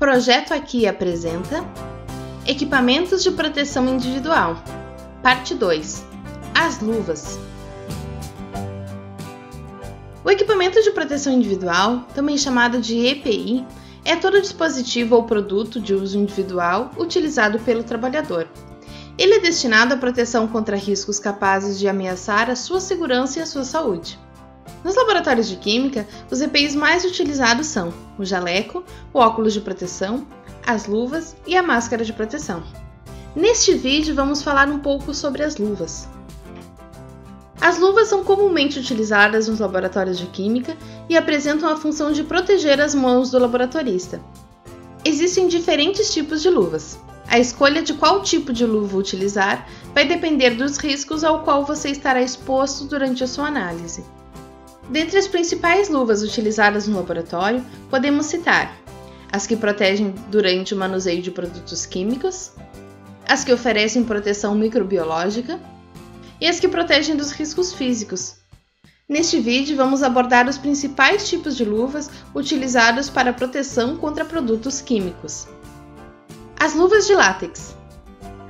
Projeto Aqui apresenta Equipamentos de proteção individual, parte 2, as luvas. O equipamento de proteção individual, também chamado de EPI, é todo dispositivo ou produto de uso individual utilizado pelo trabalhador. Ele é destinado à proteção contra riscos capazes de ameaçar a sua segurança e a sua saúde. Nos laboratórios de química, os EPIs mais utilizados são o jaleco, o óculos de proteção, as luvas e a máscara de proteção. Neste vídeo vamos falar um pouco sobre as luvas. As luvas são comumente utilizadas nos laboratórios de química e apresentam a função de proteger as mãos do laboratorista. Existem diferentes tipos de luvas. A escolha de qual tipo de luva utilizar vai depender dos riscos ao qual você estará exposto durante a sua análise. Dentre as principais luvas utilizadas no laboratório, podemos citar as que protegem durante o manuseio de produtos químicos, as que oferecem proteção microbiológica e as que protegem dos riscos físicos. Neste vídeo, vamos abordar os principais tipos de luvas utilizados para proteção contra produtos químicos. As luvas de látex.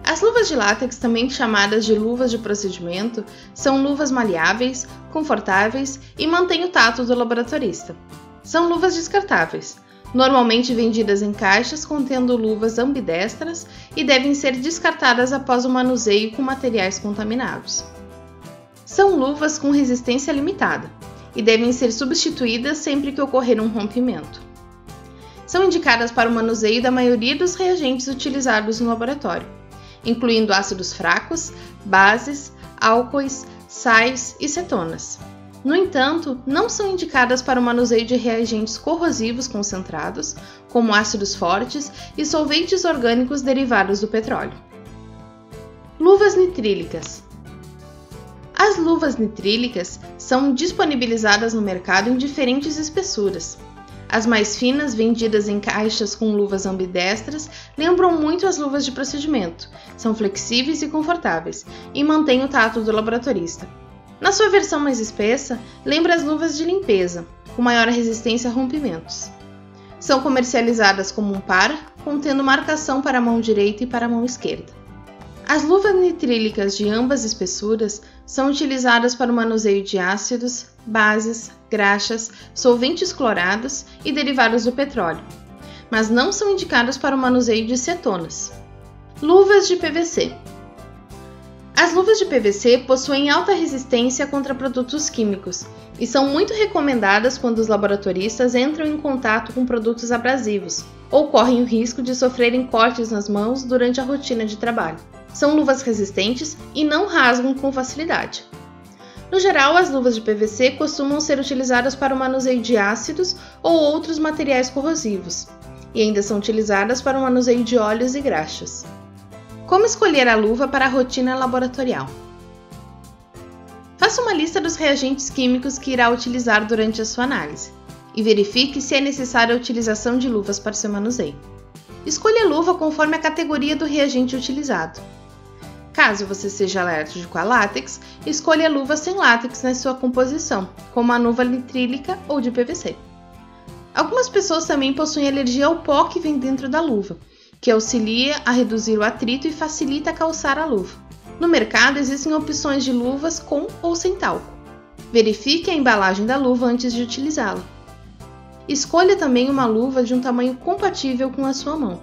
As luvas de látex, também chamadas de luvas de procedimento, são luvas maleáveis, confortáveis e mantêm o tato do laboratorista. São luvas descartáveis, normalmente vendidas em caixas contendo luvas ambidestras e devem ser descartadas após o manuseio com materiais contaminados. São luvas com resistência limitada e devem ser substituídas sempre que ocorrer um rompimento. São indicadas para o manuseio da maioria dos reagentes utilizados no laboratório, incluindo ácidos fracos, bases, álcoois, sais e cetonas. No entanto, não são indicadas para o manuseio de reagentes corrosivos concentrados, como ácidos fortes e solventes orgânicos derivados do petróleo. Luvas nitrílicas. As luvas nitrílicas são disponibilizadas no mercado em diferentes espessuras. As mais finas, vendidas em caixas com luvas ambidestras, lembram muito as luvas de procedimento, são flexíveis e confortáveis, e mantêm o tato do laboratorista. Na sua versão mais espessa, lembra as luvas de limpeza, com maior resistência a rompimentos. São comercializadas como um par, contendo marcação para a mão direita e para a mão esquerda. As luvas nitrílicas de ambas espessuras são utilizadas para o manuseio de ácidos, bases, graxas, solventes clorados e derivados do petróleo, mas não são indicadas para o manuseio de cetonas. Luvas de PVC. As luvas de PVC possuem alta resistência contra produtos químicos e são muito recomendadas quando os laboratoristas entram em contato com produtos abrasivos ou correm o risco de sofrerem cortes nas mãos durante a rotina de trabalho. São luvas resistentes e não rasgam com facilidade. No geral, as luvas de PVC costumam ser utilizadas para o manuseio de ácidos ou outros materiais corrosivos, e ainda são utilizadas para o manuseio de óleos e graxas. Como escolher a luva para a rotina laboratorial? Faça uma lista dos reagentes químicos que irá utilizar durante a sua análise, e verifique se é necessária a utilização de luvas para seu manuseio. Escolha a luva conforme a categoria do reagente utilizado. Caso você seja alérgico a látex, escolha luva sem látex na sua composição, como a luva nitrílica ou de PVC. Algumas pessoas também possuem alergia ao pó que vem dentro da luva, que auxilia a reduzir o atrito e facilita calçar a luva. No mercado existem opções de luvas com ou sem talco. Verifique a embalagem da luva antes de utilizá-la. Escolha também uma luva de um tamanho compatível com a sua mão.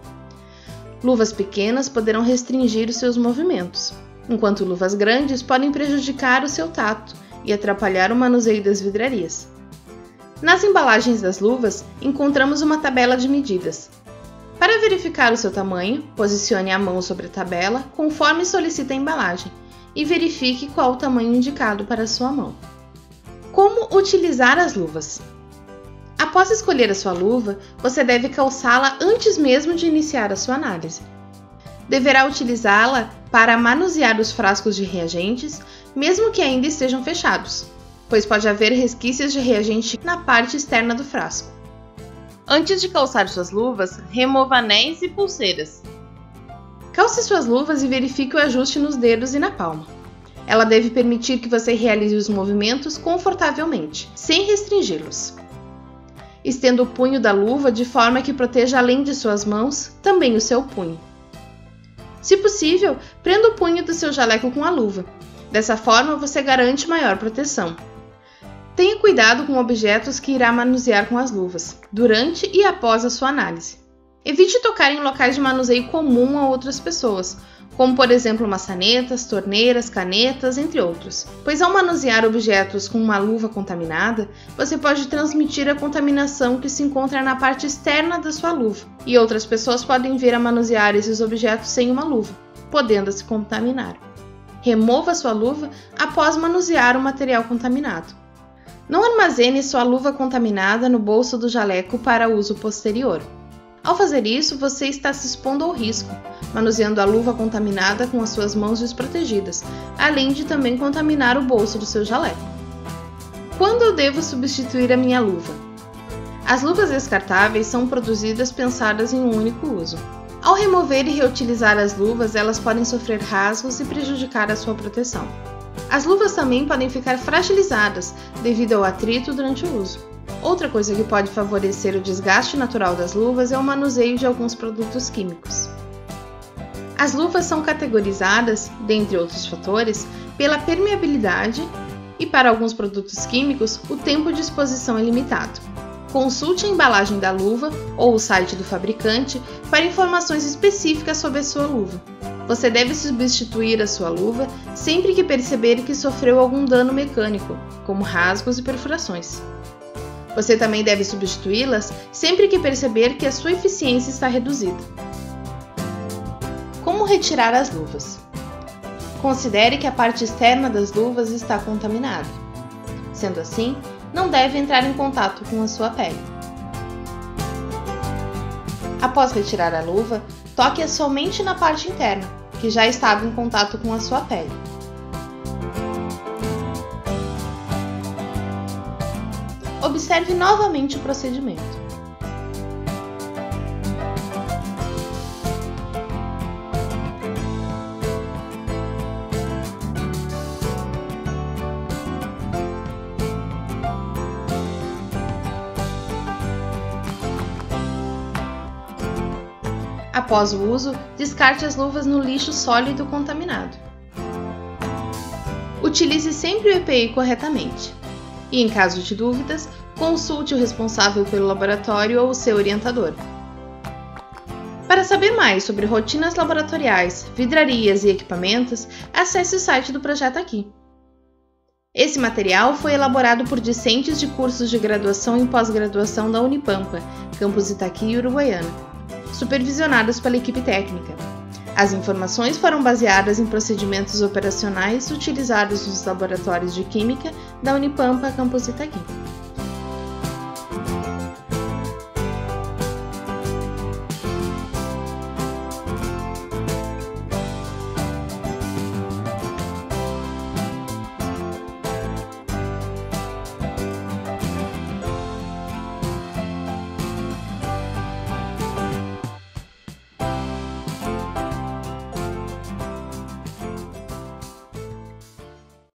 Luvas pequenas poderão restringir os seus movimentos, enquanto luvas grandes podem prejudicar o seu tato e atrapalhar o manuseio das vidrarias. Nas embalagens das luvas, encontramos uma tabela de medidas. Para verificar o seu tamanho, posicione a mão sobre a tabela conforme solicita a embalagem e verifique qual o tamanho indicado para a sua mão. Como utilizar as luvas? Após escolher a sua luva, você deve calçá-la antes mesmo de iniciar a sua análise. Deverá utilizá-la para manusear os frascos de reagentes, mesmo que ainda estejam fechados, pois pode haver resquícios de reagente na parte externa do frasco. Antes de calçar suas luvas, remova anéis e pulseiras. Calce suas luvas e verifique o ajuste nos dedos e na palma. Ela deve permitir que você realize os movimentos confortavelmente, sem restringi-los. Estenda o punho da luva de forma que proteja além de suas mãos, também o seu punho. Se possível, prenda o punho do seu jaleco com a luva. Dessa forma, você garante maior proteção. Tenha cuidado com objetos que irá manusear com as luvas, durante e após a sua análise. Evite tocar em locais de manuseio comum a outras pessoas, como por exemplo maçanetas, torneiras, canetas, entre outros, pois ao manusear objetos com uma luva contaminada, você pode transmitir a contaminação que se encontra na parte externa da sua luva, e outras pessoas podem vir a manusear esses objetos sem uma luva, podendo se contaminar. Remova sua luva após manusear o material contaminado. Não armazene sua luva contaminada no bolso do jaleco para uso posterior. Ao fazer isso, você está se expondo ao risco, manuseando a luva contaminada com as suas mãos desprotegidas, além de também contaminar o bolso do seu jaleco. Quando eu devo substituir a minha luva? As luvas descartáveis são produzidas pensadas em um único uso. Ao remover e reutilizar as luvas, elas podem sofrer rasgos e prejudicar a sua proteção. As luvas também podem ficar fragilizadas devido ao atrito durante o uso. Outra coisa que pode favorecer o desgaste natural das luvas é o manuseio de alguns produtos químicos. As luvas são categorizadas, dentre outros fatores, pela permeabilidade e, para alguns produtos químicos, o tempo de exposição é limitado. Consulte a embalagem da luva ou o site do fabricante para informações específicas sobre a sua luva. Você deve substituir a sua luva sempre que perceber que sofreu algum dano mecânico, como rasgos e perfurações. Você também deve substituí-las sempre que perceber que a sua eficiência está reduzida. Como retirar as luvas? Considere que a parte externa das luvas está contaminada. Sendo assim, não deve entrar em contato com a sua pele. Após retirar a luva, toque-a somente na parte interna, que já estava em contato com a sua pele. Observe novamente o procedimento. Após o uso, descarte as luvas no lixo sólido contaminado. Utilize sempre o EPI corretamente. E, em caso de dúvidas, consulte o responsável pelo laboratório ou o seu orientador. Para saber mais sobre rotinas laboratoriais, vidrarias e equipamentos, acesse o site do projeto aqui. Esse material foi elaborado por discentes de cursos de graduação e pós-graduação da Unipampa, campus Itaqui, Uruguaiana, supervisionados pela equipe técnica. As informações foram baseadas em procedimentos operacionais utilizados nos laboratórios de Química da Unipampa, campus Itaqui.